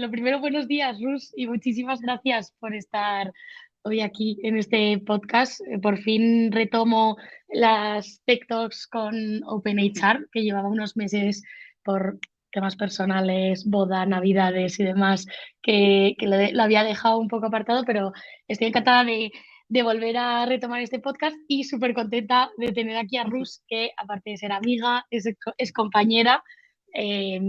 Lo primero, buenos días, Rus, y muchísimas gracias por estar hoy aquí en este podcast. Por fin retomo las Tech Talks con OpenHR, que llevaba unos meses por temas personales, boda, navidades y demás, que lo había dejado un poco apartado, pero estoy encantada de volver a retomar este podcast y súper contenta de tener aquí a Rus, que aparte de ser amiga, es compañera. Eh,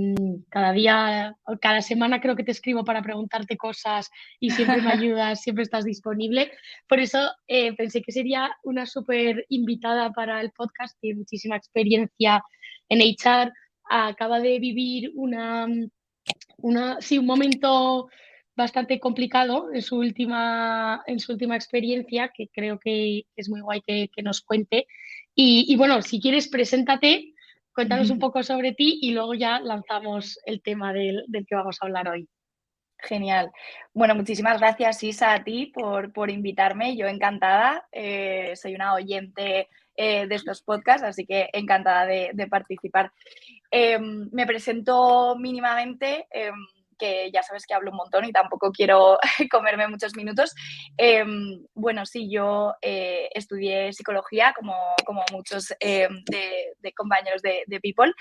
Cada día, cada semana creo que te escribo para preguntarte cosas y siempre me ayudas, siempre estás disponible. Por eso pensé que sería una súper invitada para el podcast, tiene muchísima experiencia en HR, acaba de vivir sí, un momento bastante complicado en su última experiencia, que creo que es muy guay que nos cuente. Y bueno, si quieres, preséntate, cuéntanos un poco sobre ti y luego ya lanzamos el tema del que vamos a hablar hoy. Genial. Bueno, muchísimas gracias, Isa, a ti por invitarme. Yo encantada. Soy una oyente de estos podcasts, así que encantada de participar. Me presento mínimamente, que ya sabes que hablo un montón y tampoco quiero comerme muchos minutos. Bueno, sí, yo estudié psicología como muchos de compañeros de People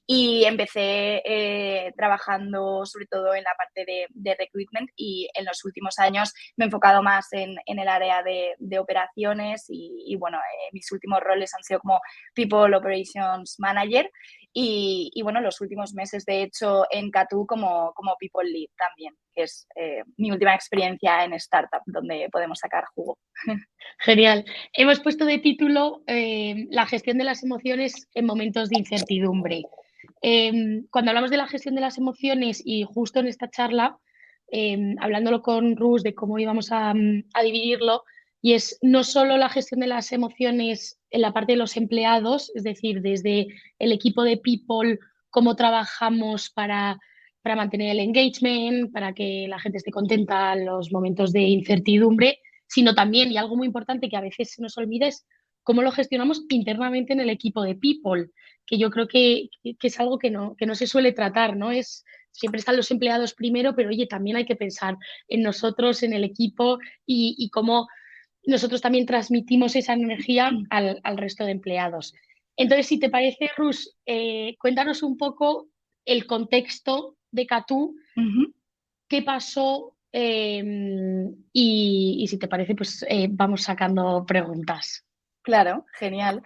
y empecé trabajando sobre todo en la parte de recruitment y en los últimos años me he enfocado más en el área de operaciones y bueno, mis últimos roles han sido como People Operations Manager y bueno, los últimos meses de hecho en Catu como People Lead también, que es mi última experiencia en startup donde podemos sacar jugo. Genial. Hemos puesto de título la gestión de las emociones en momentos de incertidumbre. Cuando hablamos de la gestión de las emociones y justo en esta charla, hablándolo con Rus de cómo íbamos a dividirlo, y es no solo la gestión de las emociones en la parte de los empleados, es decir, desde el equipo de People, cómo trabajamos para mantener el engagement, para que la gente esté contenta en los momentos de incertidumbre, sino también, y algo muy importante que a veces se nos olvida, es cómo lo gestionamos internamente en el equipo de People, que yo creo que es algo que no se suele tratar, ¿no? Siempre están los empleados primero, pero oye, también hay que pensar en nosotros, en el equipo y cómo nosotros también transmitimos esa energía al resto de empleados. Entonces, si te parece, Rus, cuéntanos un poco el contexto de Catú, qué pasó y si te parece, pues vamos sacando preguntas. Claro, genial.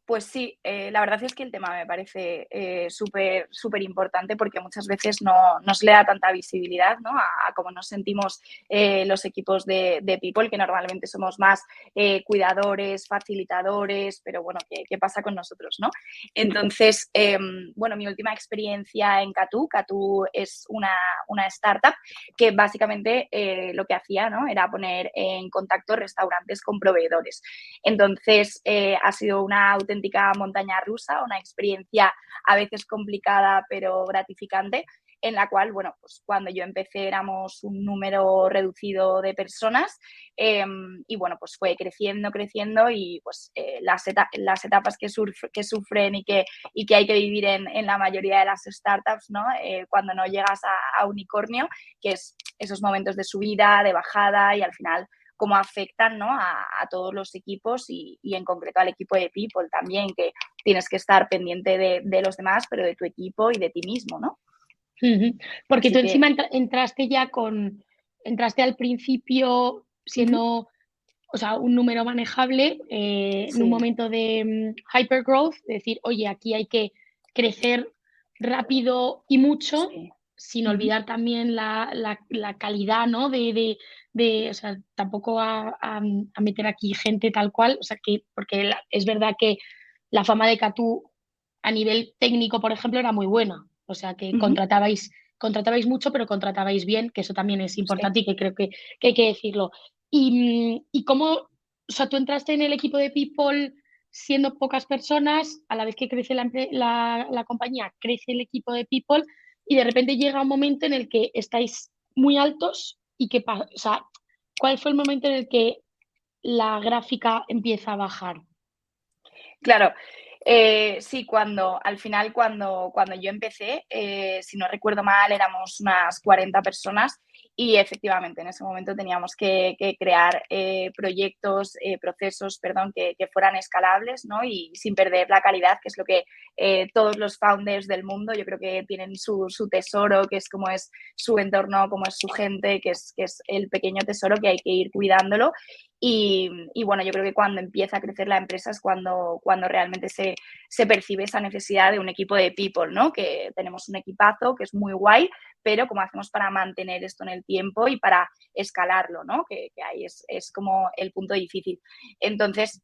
Pues sí, la verdad es que el tema me parece súper importante porque muchas veces no se le da tanta visibilidad, ¿no? a cómo nos sentimos los equipos de People, que normalmente somos más cuidadores, facilitadores, pero bueno, ¿qué pasa con nosotros, no? Entonces, bueno, mi última experiencia en Catu es una startup que básicamente lo que hacía, ¿no? Era poner en contacto restaurantes con proveedores. Entonces, ha sido una auténtica montaña rusa, una experiencia a veces complicada pero gratificante, en la cual, bueno, pues cuando yo empecé éramos un número reducido de personas y bueno, pues fue creciendo y pues las etapas que sufren y que hay que vivir en la mayoría de las startups, ¿no? Cuando no llegas a unicornio, que es esos momentos de subida, de bajada y al final cómo afectan, ¿no? a todos los equipos y en concreto al equipo de People también, que tienes que estar pendiente de los demás, pero de tu equipo y de ti mismo, ¿no? Porque tú Así que, encima entraste entraste al principio siendo, o sea, un número manejable en un sí. momento de hypergrowth, es decir, oye, aquí hay que crecer rápido y mucho, Sí. sin olvidar también la calidad, ¿no? O sea, tampoco a meter aquí gente tal cual, o sea, porque es verdad que la fama de Catu a nivel técnico, por ejemplo, era muy buena, o sea, que contratabais mucho, pero contratabais bien, que eso también es Sí. importante y que creo que hay que decirlo. Y cómo, o sea, tú entraste en el equipo de People siendo pocas personas, a la vez que crece la compañía, crece el equipo de People y de repente llega un momento en el que estáis muy altos y que, o sea, ¿cuál fue el momento en el que la gráfica empieza a bajar? Claro. Sí, al final, cuando yo empecé, si no recuerdo mal, éramos unas 40 personas y efectivamente en ese momento teníamos que crear proyectos, procesos, perdón, que fueran escalables, ¿no? Y sin perder la calidad, que es lo que todos los founders del mundo yo creo que tienen su tesoro, que es como es su entorno, como es su gente, que es el pequeño tesoro que hay que ir cuidándolo. Y bueno, yo creo que cuando empieza a crecer la empresa es cuando realmente se percibe esa necesidad de un equipo de people, ¿no? Que tenemos un equipazo que es muy guay, pero cómo hacemos para mantener esto en el tiempo y para escalarlo, ¿no? Que ahí es como el punto difícil. Entonces,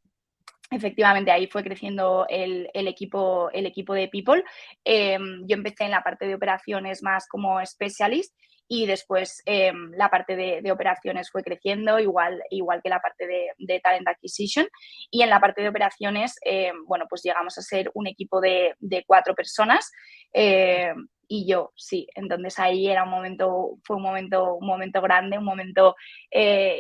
efectivamente, ahí fue creciendo el equipo de people. Yo empecé en la parte de operaciones más como specialist y después la parte de operaciones fue creciendo, igual que la parte de talent acquisition. Y en la parte de operaciones, bueno, pues llegamos a ser un equipo de 4 personas. Y yo, sí, entonces ahí fue un momento grande, un momento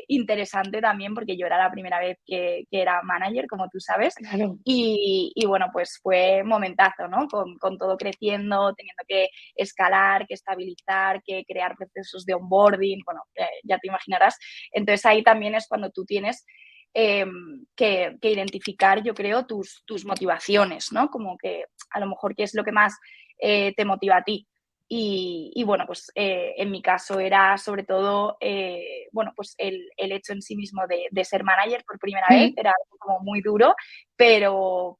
interesante también, porque yo era la primera vez que era manager, como tú sabes, Claro. y bueno, pues fue momentazo, ¿no? Con todo creciendo, teniendo que escalar, que estabilizar, que crear procesos de onboarding, bueno, ya te imaginarás. Entonces ahí también es cuando tú tienes que identificar, yo creo, tus motivaciones, ¿no? Como que a lo mejor qué es lo que más te motiva a ti. Y bueno, pues en mi caso era sobre todo, bueno, pues el hecho en sí mismo de ser manager por primera vez, era algo como muy duro, pero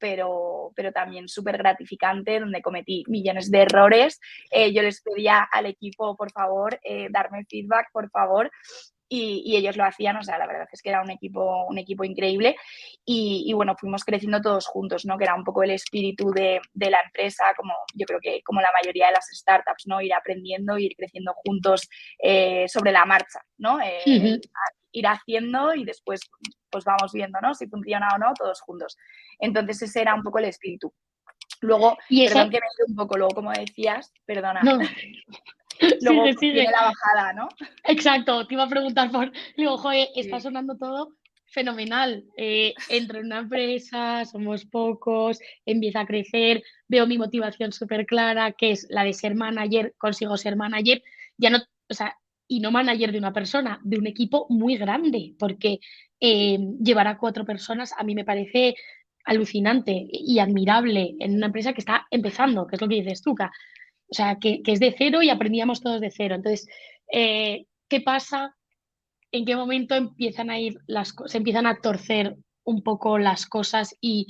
también súper gratificante, donde cometí millones de errores. Yo les pedía al equipo, por favor, darme feedback, por favor, y ellos lo hacían, o sea, la verdad es que era un equipo increíble y bueno, fuimos creciendo todos juntos, ¿no? Que era un poco el espíritu de la empresa, como yo creo que como la mayoría de las startups, ¿no? Ir aprendiendo, ir creciendo juntos sobre la marcha, ¿no? Ir haciendo y después pues vamos viendo, ¿no? Si funciona o no, todos juntos. Entonces ese era un poco el espíritu. Luego, Y perdón esa, que me he ido un poco, luego como decías, perdona, no, luego sigue, sigue. viene la bajada, ¿no? Exacto, te iba a preguntar por. Digo, joder, está Sí. sonando todo fenomenal. Entro en una empresa, somos pocos, empieza a crecer, veo mi motivación súper clara, que es la de ser manager, consigo ser manager, ya no, o sea, y no manager de una persona, de un equipo muy grande, porque llevar a 4 personas a mí me parece alucinante y admirable en una empresa que está empezando, que es lo que dices tú, o sea, que es de cero y aprendíamos todos de cero. Entonces, ¿qué pasa? ¿En qué momento empiezan a ir se empiezan a torcer un poco las cosas? Y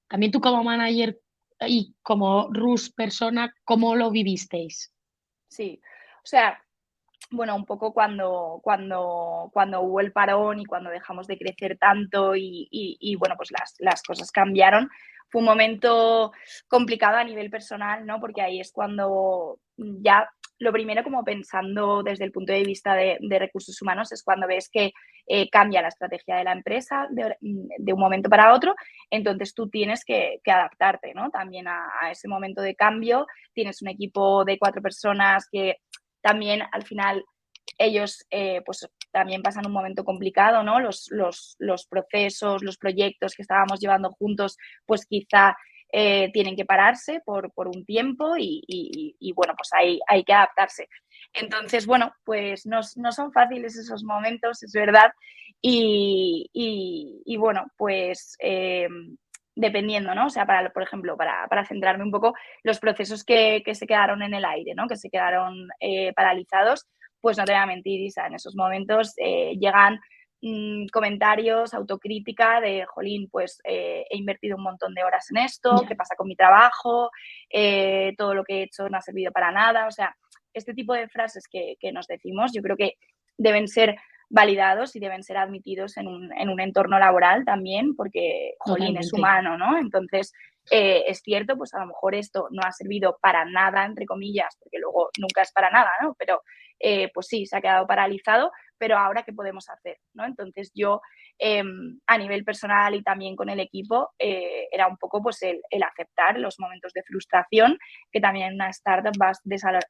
también tú como manager y como Rus persona, ¿cómo lo vivisteis? Sí, o sea, bueno, un poco cuando hubo el parón y cuando dejamos de crecer tanto y bueno, pues las cosas cambiaron. Fue un momento complicado a nivel personal, ¿no? Porque ahí es cuando ya lo primero, como pensando desde el punto de vista de recursos humanos, es cuando ves que cambia la estrategia de la empresa de un momento para otro, entonces tú tienes que adaptarte, ¿no? También a ese momento de cambio. Tienes un equipo de 4 personas que también al final ellos pues también pasan un momento complicado, ¿no? Los procesos, los proyectos que estábamos llevando juntos, pues quizá tienen que pararse por un tiempo y bueno, pues hay que adaptarse. Entonces, bueno, pues no son fáciles esos momentos, es verdad. Y bueno, pues dependiendo, ¿no? O sea, por ejemplo, para centrarme un poco, los procesos que se quedaron en el aire, ¿no? Que se quedaron paralizados, pues no te voy a mentir, Isa, en esos momentos llegan comentarios, autocrítica de, jolín, pues he invertido un montón de horas en esto, Ya, ¿qué pasa con mi trabajo? Todo lo que he hecho no ha servido para nada. O sea, este tipo de frases que nos decimos, yo creo que deben ser validados y deben ser admitidos en un entorno laboral también, porque, jolín, es totalmente. humano, ¿no? Entonces, es cierto, pues a lo mejor esto no ha servido para nada, entre comillas, porque luego nunca es para nada, ¿no? Pero pues sí, se ha quedado paralizado, pero ahora ¿qué podemos hacer? ¿No? Entonces yo a nivel personal y también con el equipo era un poco pues el aceptar los momentos de frustración, que también en una startup vas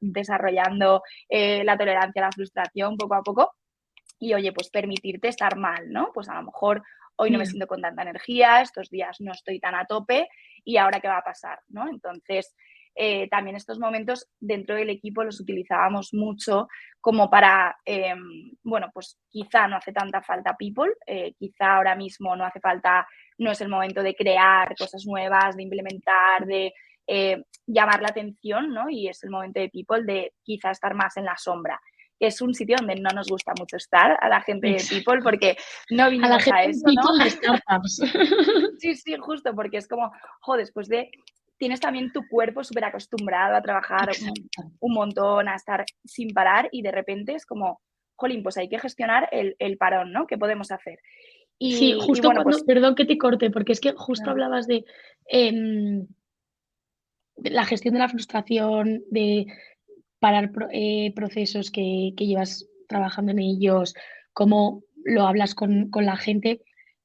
desarrollando la tolerancia a la frustración poco a poco y oye, pues permitirte estar mal, ¿no? Pues a lo mejor hoy no me Ya. siento con tanta energía, estos días no estoy tan a tope y ahora qué va a pasar, ¿no? Entonces, también estos momentos dentro del equipo los utilizábamos mucho como para, bueno, pues quizá no hace tanta falta people, quizá ahora mismo no hace falta, no es el momento de crear cosas nuevas, de implementar, de llamar la atención, ¿no? Y es el momento de people de quizá estar más en la sombra, que es un sitio donde no nos gusta mucho estar a la gente de people Exacto. porque no A la vinimos gente a en eso, ¿no? people de startups. Sí, sí, justo, porque es como, después de, tienes también tu cuerpo súper acostumbrado a trabajar Exacto. un montón, a estar sin parar y de repente es como, jolín, pues hay que gestionar el parón, ¿no? ¿Qué podemos hacer? Sí, Y justo bueno, cuando, pues perdón que te corte, porque es que justo nada, hablabas em, de la gestión de la frustración, de parar procesos que llevas trabajando en ellos, cómo lo hablas con la gente,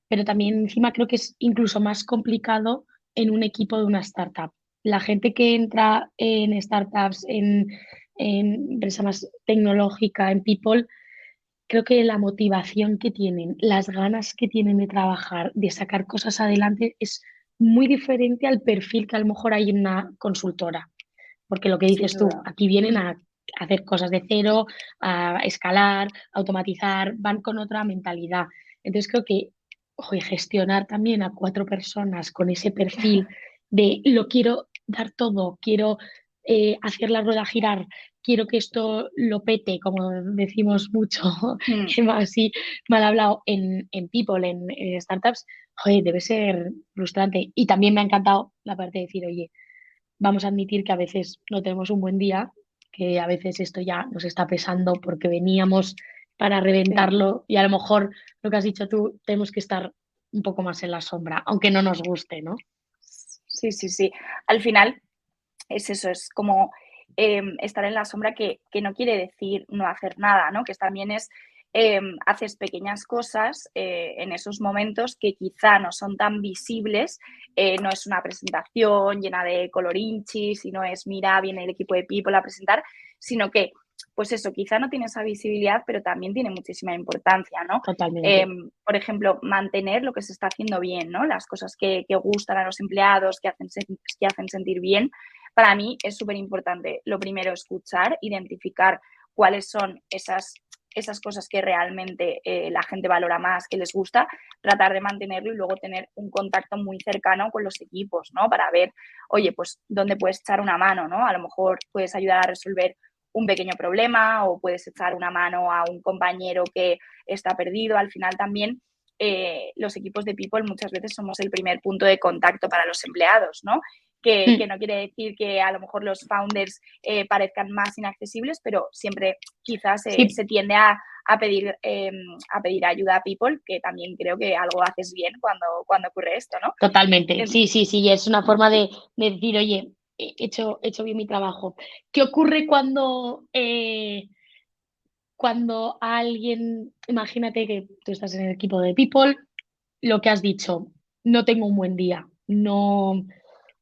pero también encima creo que es incluso más complicado en un equipo de una startup. La gente que entra en startups, en empresa más tecnológica, en people, creo que la motivación que tienen, las ganas que tienen de trabajar, de sacar cosas adelante, es muy diferente al perfil que a lo mejor hay en una consultora. Porque lo que sin dices tú, duda. aquí vienen Mm, a hacer cosas de cero, a escalar, a automatizar, van con otra mentalidad. Entonces creo que ojo, gestionar también a 4 personas con ese perfil de lo quiero dar todo, quiero hacer la rueda girar, quiero que esto lo pete, como decimos mucho, mm. así mal hablado en people, en startups, joder, debe ser frustrante. Y también me ha encantado la parte de decir, oye, vamos a admitir que a veces no tenemos un buen día, que a veces esto ya nos está pesando porque veníamos para Sí. reventarlo y a lo mejor lo que has dicho tú, tenemos que estar un poco más en la sombra, aunque no nos guste, ¿no? Sí, sí, sí. Al final es eso, es como estar en la sombra que no quiere decir no hacer nada, ¿no? Que también es, haces pequeñas cosas en esos momentos que quizá no son tan visibles, no es una presentación llena de colorinchis y no es, mira, viene el equipo de People a presentar, sino que, pues eso, quizá no tiene esa visibilidad, pero también tiene muchísima importancia, ¿no? Totalmente. Por ejemplo, mantener lo que se está haciendo bien, ¿no? Las cosas que gustan a los empleados, que hacen sentir bien, para mí es súper importante, lo primero, escuchar, identificar cuáles son esas cosas que realmente la gente valora más, que les gusta, tratar de mantenerlo y luego tener un contacto muy cercano con los equipos, ¿no? Para ver, oye, pues dónde puedes echar una mano, ¿no? A lo mejor puedes ayudar a resolver un pequeño problema o puedes echar una mano a un compañero que está perdido. Al final también los equipos de People muchas veces somos el primer punto de contacto para los empleados, ¿no? Que Mm, no quiere decir que a lo mejor los founders parezcan más inaccesibles, pero siempre quizás sí, se tiende a pedir ayuda a People, que también creo que algo haces bien cuando ocurre esto, ¿no? totalmente. En- Sí, sí, sí, es una forma de decir, oye, he hecho bien mi trabajo. ¿Qué ocurre cuando alguien, imagínate que tú estás en el equipo de People, lo que has dicho, no tengo un buen día, no,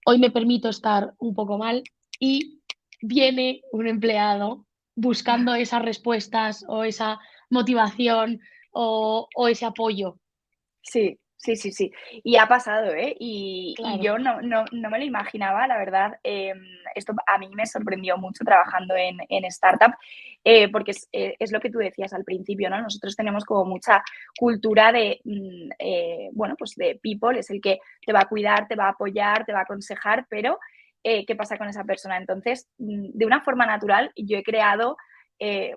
hoy me permito estar un poco mal y viene un empleado buscando esas respuestas o esa motivación o ese apoyo. Sí, sí, sí, sí. Y ha pasado, ¿eh? Y Claro. yo no me lo imaginaba, la verdad. Esto a mí me sorprendió mucho trabajando en startup, porque es lo que tú decías al principio, ¿no? Nosotros tenemos como mucha cultura de, bueno, pues de people, es el que te va a cuidar, te va a apoyar, te va a aconsejar, pero ¿qué pasa con esa persona? Entonces, de una forma natural, yo he creado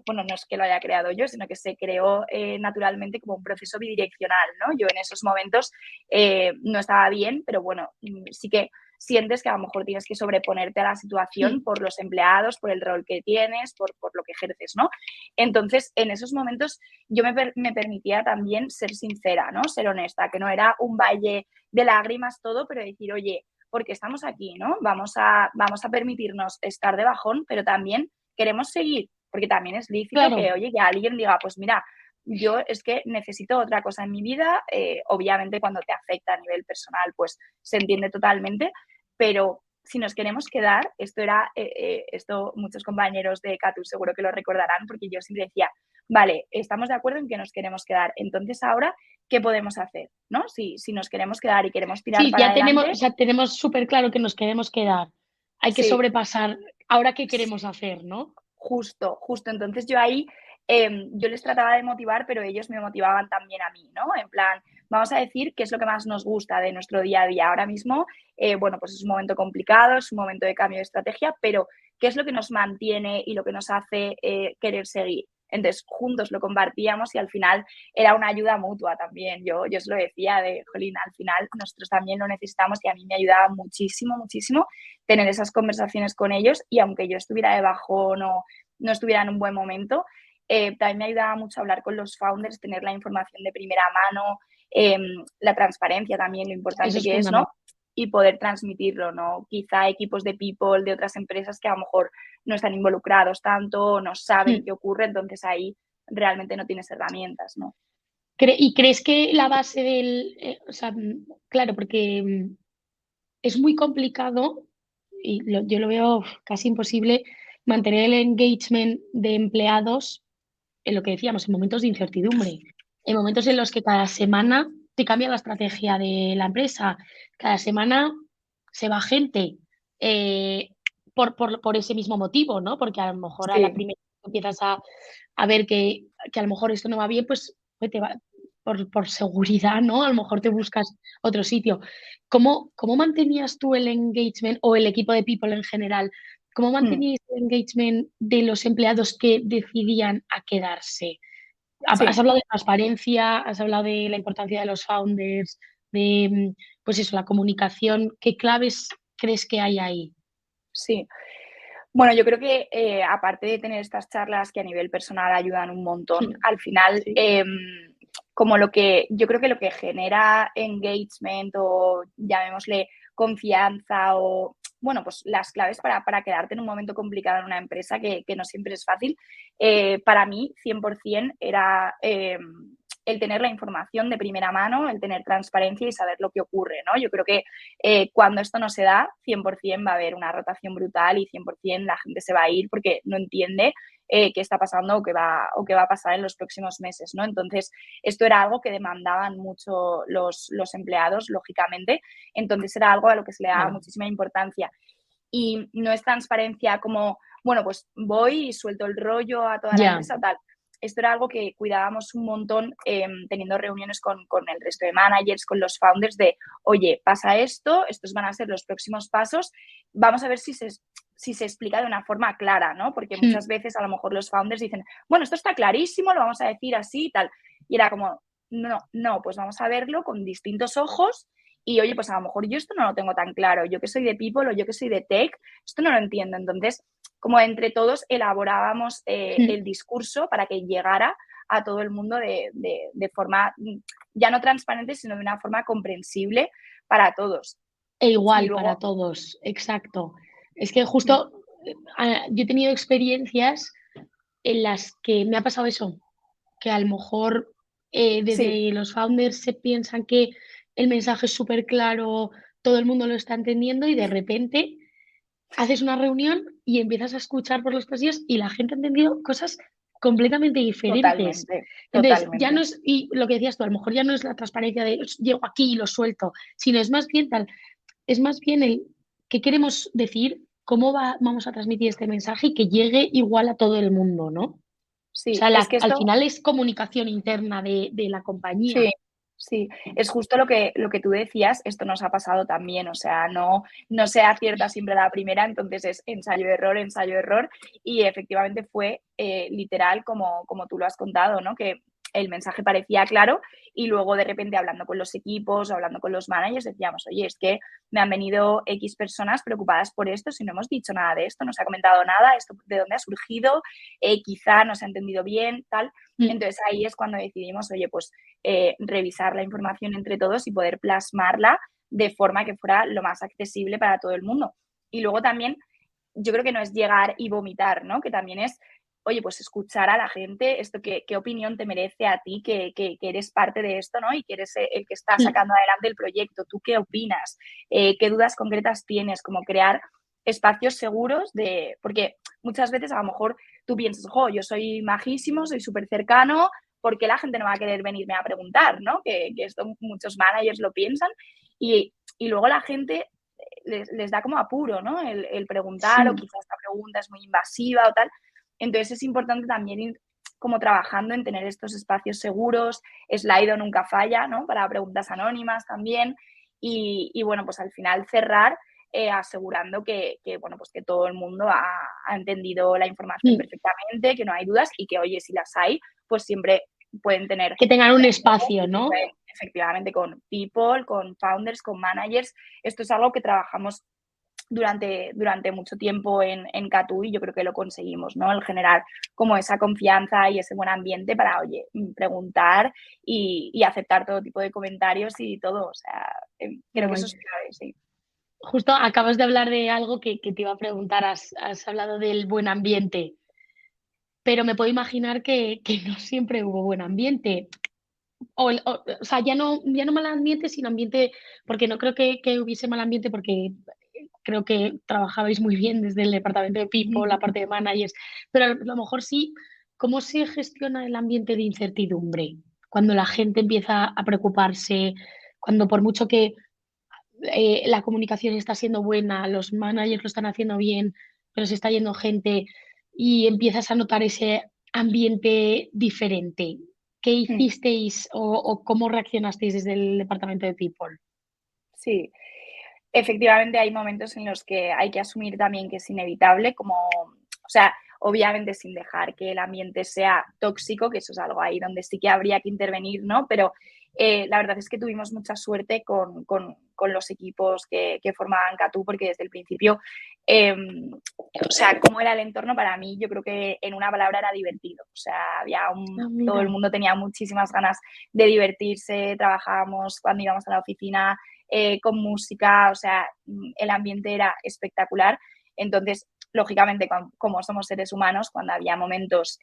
bueno, no es que lo haya creado yo, sino que se creó naturalmente como un proceso bidireccional, ¿no? Yo en esos momentos no estaba bien, pero bueno, sí que sientes que a lo mejor tienes que sobreponerte a la situación Mm, por los empleados, por el rol que tienes, por lo que ejerces, ¿no? Entonces, en esos momentos yo me permitía también ser sincera, ¿no? Ser honesta, que no era un valle de lágrimas todo, pero decir, oye, porque estamos aquí, ¿no? Vamos a permitirnos estar de bajón, pero también queremos seguir, porque también es lícito claro, que, oye, que alguien diga, pues mira, yo es que necesito otra cosa en mi vida, obviamente cuando te afecta a nivel personal, pues se entiende totalmente, pero si nos queremos quedar, esto muchos compañeros de Catus seguro que lo recordarán, porque yo siempre decía, vale, estamos de acuerdo en que nos queremos quedar. Entonces ahora, ¿qué podemos hacer? ¿No? Si nos queremos quedar y queremos tirar Sí, para ya tenemos, adelante, o sea, tenemos súper claro que nos queremos quedar. Hay que sí. sobrepasar ahora qué queremos hacer, ¿no? Justo. Entonces yo ahí, yo les trataba de motivar, pero ellos me motivaban también a mí, ¿no? En plan, vamos a decir qué es lo que más nos gusta de nuestro día a día. Ahora mismo, bueno, pues es un momento complicado, es un momento de cambio de estrategia, pero ¿qué es lo que nos mantiene y lo que nos hace querer seguir? Entonces, juntos lo compartíamos y al final era una ayuda mutua también. Yo os lo decía de, jolín, al final nosotros también lo necesitamos y a mí me ayudaba muchísimo, muchísimo tener esas conversaciones con ellos y aunque yo estuviera de bajón o no estuviera en un buen momento, también me ayudaba mucho hablar con los founders, tener la información de primera mano, la transparencia también, lo Eso importante es que es, ¿no? fundamental. Y poder transmitirlo, ¿no? Quizá equipos de people de otras empresas que a lo mejor no están involucrados tanto, no saben qué ocurre, entonces ahí realmente no tienes herramientas, ¿no? ¿Y crees que la base del, o sea, claro, porque es muy complicado y yo lo veo casi imposible mantener el engagement de empleados en lo que decíamos, en momentos de incertidumbre, en momentos en los que cada semana te cambia la estrategia de la empresa, cada semana se va gente por ese mismo motivo, ¿no? Porque a lo mejor a la Sí, primera empiezas a ver que a lo mejor esto no va bien, pues te va, por seguridad, ¿no? A lo mejor te buscas otro sitio. ¿Cómo mantenías tú el engagement o el equipo de people en general? ¿Cómo mm, manteníais el engagement de los empleados que decidían a quedarse? Has sí. hablado de transparencia, has hablado de la importancia de los founders, de, pues eso, la comunicación. ¿Qué claves crees que hay ahí? Sí. Bueno, yo creo que aparte de tener estas charlas que a nivel personal ayudan un montón, al final, Sí, como lo que yo creo que lo que genera engagement o llamémosle confianza o, bueno, pues las claves para quedarte en un momento complicado en una empresa que no siempre es fácil, para mí 100% era el tener la información de primera mano, el tener transparencia y saber lo que ocurre, ¿no? Yo creo que cuando esto no se da, 100% va a haber una rotación brutal y 100% la gente se va a ir porque no entiende qué está pasando o qué va a pasar en los próximos meses, ¿no? Entonces, esto era algo que demandaban mucho los empleados, lógicamente, entonces era algo a lo que se le daba claro. muchísima importancia. Y no es transparencia como, bueno, pues voy y suelto el rollo a toda la Ya, empresa, tal. Esto era algo que cuidábamos un montón teniendo reuniones con el resto de managers, con los founders de, oye, pasa esto, estos van a ser los próximos pasos, vamos a ver si se explica de una forma clara, ¿no? Porque muchas veces a lo mejor los founders dicen, bueno, esto está clarísimo, lo vamos a decir así y tal. Y era como, no, pues vamos a verlo con distintos ojos y oye, pues a lo mejor yo esto no lo tengo tan claro, yo que soy de people o yo que soy de tech, esto no lo entiendo. Entonces, como entre todos elaborábamos el discurso para que llegara a todo el mundo de forma ya no transparente, sino de una forma comprensible para todos. e Y igual para luego, todos, exacto. Es que justo mm, yo he tenido experiencias en las que me ha pasado eso, que a lo mejor desde sí, los founders se piensan que el mensaje es súper claro, todo el mundo lo está entendiendo y de repente haces una reunión y empiezas a escuchar por los pasillos y la gente ha entendido cosas completamente diferentes. totalmente, Entonces, ya no totalmente. es, y lo que decías tú, a lo mejor ya no es la transparencia de llego aquí y lo suelto, sino es más bien tal, es más bien el qué queremos decir, vamos a transmitir este mensaje y que llegue igual a todo el mundo, ¿no? O Sí, sea, es que al esto final es comunicación interna de la compañía. sí, sí, es justo lo que tú decías, esto nos ha pasado también, o sea, no se acierta siempre a la primera, entonces es ensayo, error, y efectivamente fue literal como tú lo has contado, ¿no? Que el mensaje parecía claro y luego de repente hablando con los equipos, hablando con los managers, decíamos, oye, es que me han venido X personas preocupadas por esto, si no hemos dicho nada de esto, no se ha comentado nada, esto de dónde ha surgido, quizá no se ha entendido bien, tal. Mm, Entonces ahí es cuando decidimos, oye, pues revisar la información entre todos y poder plasmarla de forma que fuera lo más accesible para todo el mundo. Y luego también, yo creo que no es llegar y vomitar, ¿no? Que también es, oye, pues escuchar a la gente, esto qué opinión te merece a ti, que eres parte de esto, ¿no? Y que eres el que está mm, sacando adelante el proyecto, ¿tú qué opinas? ¿Qué dudas concretas tienes? Como crear espacios seguros porque muchas veces a lo mejor tú piensas, yo soy majísimo, soy súper cercano, ¿por qué la gente no va a querer venirme a preguntar, ¿no? Que esto muchos managers lo piensan y luego la gente les da como apuro, ¿no? El preguntar o Sí. quizás esta pregunta es muy invasiva o tal. Entonces es importante también ir como trabajando en tener estos espacios seguros. Slido nunca falla, ¿no? Para preguntas anónimas también. Y bueno, pues al final cerrar asegurando bueno, pues que todo el mundo ha entendido la información Mm. perfectamente, que no hay dudas y que, oye, si las hay, pues siempre pueden tener Que tengan un espacio, y que ¿no? pueden, efectivamente, con people, con founders, con managers. Esto es algo que trabajamos durante mucho tiempo en Catu y yo creo que lo conseguimos, ¿no? El generar como esa confianza y ese buen ambiente para, oye, preguntar y aceptar todo tipo de comentarios y todo. O sea, Qué creo que eso guay. es clave, sí. Justo acabas de hablar de algo que te iba a preguntar, has hablado del buen ambiente, pero me puedo imaginar que no siempre hubo buen ambiente. O sea, ya no mal ambiente, sino ambiente, porque no creo que hubiese mal ambiente, porque creo que trabajabais muy bien desde el departamento de People, la parte de managers, pero a lo mejor sí, ¿cómo se gestiona el ambiente de incertidumbre? Cuando la gente empieza a preocuparse, cuando por mucho que la comunicación está siendo buena, los managers lo están haciendo bien, pero se está yendo gente y empiezas a notar ese ambiente diferente. ¿Qué hicisteis o cómo reaccionasteis desde el departamento de People? Sí, efectivamente hay momentos en los que hay que asumir también que es inevitable, o sea, obviamente sin dejar que el ambiente sea tóxico, que eso es algo ahí donde sí que habría que intervenir, ¿no? Pero la verdad es que tuvimos mucha suerte con los equipos que formaban Catu, porque desde el principio, o sea, cómo era el entorno para mí, yo creo que en una palabra era divertido. O sea, Ah, todo el mira. mundo tenía muchísimas ganas de divertirse, trabajábamos cuando íbamos a la oficina con música, o sea, el ambiente era espectacular. Entonces, lógicamente, como somos seres humanos, cuando había momentos,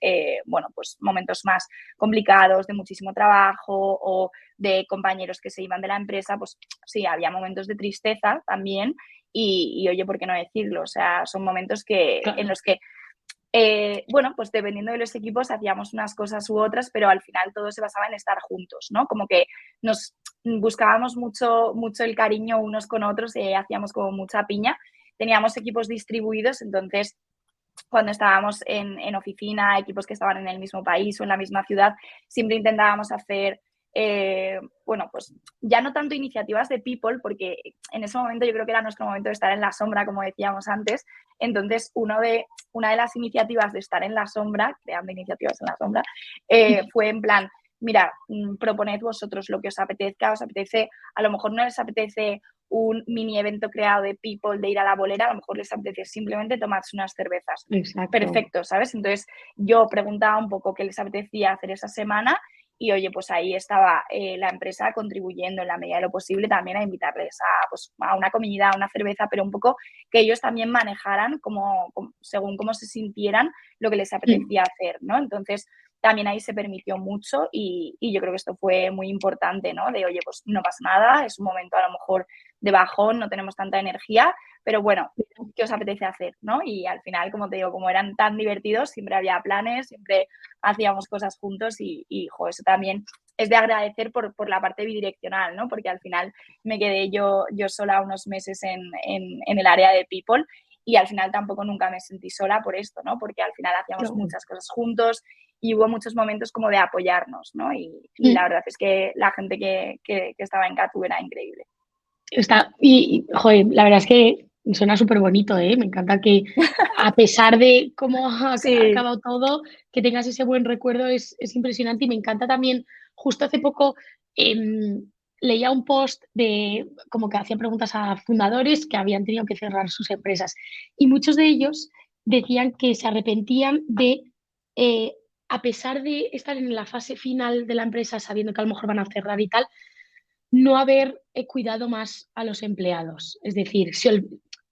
bueno, pues momentos más complicados, de muchísimo trabajo o de compañeros que se iban de la empresa, pues sí, había momentos de tristeza también y oye, ¿por qué no decirlo? O sea, son momentos en Claro. los que bueno, pues dependiendo de los equipos hacíamos unas cosas u otras, pero al final todo se basaba en estar juntos, ¿no? Como que nos buscábamos mucho, mucho el cariño unos con otros y hacíamos como mucha piña. Teníamos equipos distribuidos, entonces cuando estábamos en oficina, equipos que estaban en el mismo país o en la misma ciudad, siempre intentábamos hacer, bueno, pues ya no tanto iniciativas de people, porque en ese momento yo creo que era nuestro momento de estar en la sombra, como decíamos antes. Entonces, una de las iniciativas de estar en la sombra, creando iniciativas en la sombra, fue en plan, mira, proponed vosotros lo que os apetece, a lo mejor no les apetece un mini evento creado de people, de ir a la bolera, a lo mejor les apetece simplemente tomarse unas cervezas. Exacto. Perfecto, ¿sabes? Entonces yo preguntaba un poco qué les apetecía hacer esa semana y oye, pues ahí estaba la empresa contribuyendo en la medida de lo posible también a invitarles pues, a una comida, a una cerveza, pero un poco que ellos también manejaran según cómo se sintieran lo que les apetecía hacer, ¿no? Entonces también ahí se permitió mucho y yo creo que esto fue muy importante, ¿no? De, oye, pues no pasa nada, es un momento a lo mejor de bajón, no tenemos tanta energía, pero bueno, ¿qué os apetece hacer, no? Y al final, como te digo, como eran tan divertidos, siempre había planes, siempre hacíamos cosas juntos jo, eso también es de agradecer por la parte bidireccional, ¿no? Porque al final me quedé yo sola unos meses en el área de people y al final tampoco nunca me sentí sola por esto, ¿no? Porque al final hacíamos muchas cosas juntos y hubo muchos momentos como de apoyarnos, ¿no? Y la verdad es que la gente que estaba en Catu era increíble. Joder, la verdad es que suena súper bonito, ¿eh? Me encanta que a pesar de cómo ha Sí. acabado todo, que tengas ese buen recuerdo es impresionante y me encanta también, justo hace poco leía un post de como que hacían preguntas a fundadores que habían tenido que cerrar sus empresas y muchos de ellos decían que se arrepentían de, eh, a pesar de estar en la fase final de la empresa, sabiendo que a lo mejor van a cerrar y tal, no haber cuidado más a los empleados. Es decir,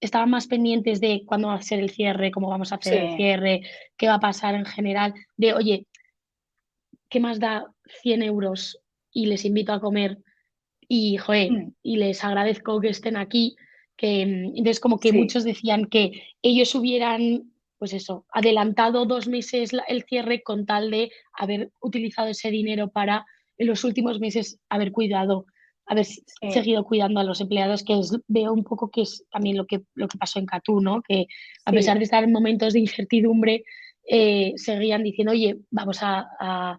estaban más pendientes de cuándo va a ser el cierre, cómo vamos a hacer el Sí. cierre, qué va a pasar en general, de, oye, ¿qué más da 100 euros y les invito a comer y, joder, Mm. y les agradezco que estén aquí? Entonces, como que Sí, muchos decían que ellos hubieran, pues eso, adelantado 2 meses el cierre con tal de haber utilizado ese dinero para en los últimos meses haber cuidado, haber sí, seguido cuidando a los empleados, que veo un poco que es también lo que pasó en Catú, ¿no? Que a pesar sí, de estar en momentos de incertidumbre, seguían diciendo, oye, vamos a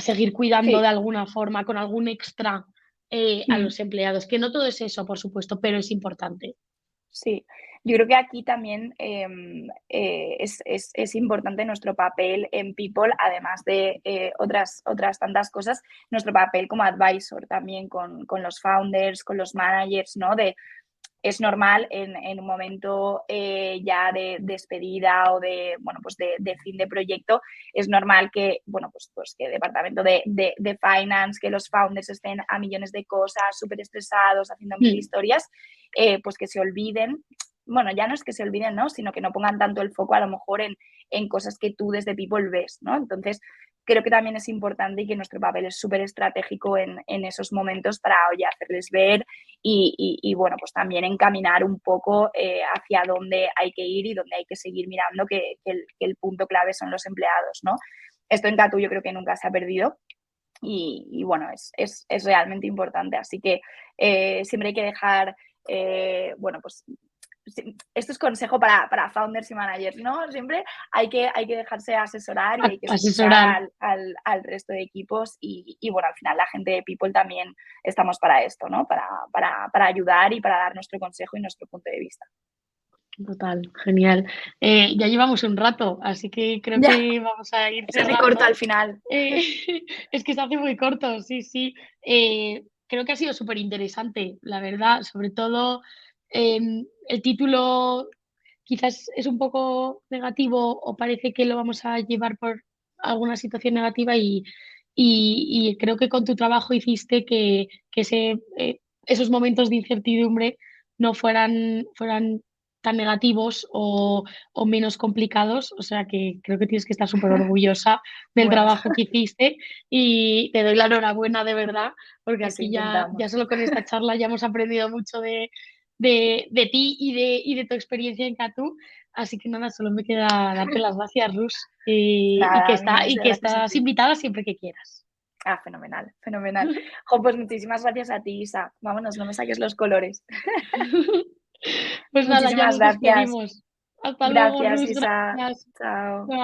seguir cuidando de sí. alguna forma, con algún extra a Mm. los empleados, que no todo es eso, por supuesto, pero es importante. Sí, yo creo que aquí también es importante nuestro papel en People, además de otras tantas cosas, nuestro papel como advisor también con los founders, con los managers, ¿no? Es normal en un momento ya de despedida o de, bueno, pues de fin de proyecto, es normal que, bueno, pues que el departamento de finance, que los founders estén a millones de cosas, súper estresados, haciendo mil Mm. historias, pues que se olviden. Bueno, ya no es que se olviden, ¿no? Sino que no pongan tanto el foco a lo mejor en cosas que tú desde People ves, ¿no? Entonces, creo que también es importante y que nuestro papel es súper estratégico en esos momentos para, oye, hacerles ver y, bueno, pues también encaminar un poco hacia dónde hay que ir y dónde hay que seguir mirando, que el punto clave son los empleados, ¿no? Esto en Catu yo creo que nunca se ha perdido y bueno, es realmente importante. Así que siempre hay que dejar, bueno, pues esto es consejo para founders y managers, ¿no? Siempre hay que dejarse asesorar y hay que escuchar Asesorar. al resto de equipos y, bueno, al final la gente de People también estamos para esto, ¿no? Para ayudar y para dar nuestro consejo y nuestro punto de vista. Total, genial. Ya llevamos un rato, así que creo Ya, que vamos a ir se hace corto al cerrando. final. Eh, es que se hace muy corto, sí, sí. Creo que ha sido súper interesante, la verdad. Sobre todo, el título quizás es un poco negativo o parece que lo vamos a llevar por alguna situación negativa y creo que con tu trabajo hiciste que esos momentos de incertidumbre no fueran tan negativos o menos complicados, o sea que creo que tienes que estar súper orgullosa del Bueno, trabajo que hiciste y te doy la enhorabuena de verdad, porque eso aquí ya intentamos. solo con esta charla ya hemos aprendido mucho de ti y de tu experiencia en Catu, así que nada, solo me queda darte las gracias, Rus, Nada, millones y de que gracias a estás ti. invitada siempre que quieras. Ah, fenomenal, fenomenal. Jo, pues muchísimas gracias a ti, Isa. Vámonos, no me saques los colores. Pues nada, ya Muchísimas nos gracias. despedimos. Hasta luego, Gracias, Rus, Isa. gracias. Chao. Chao.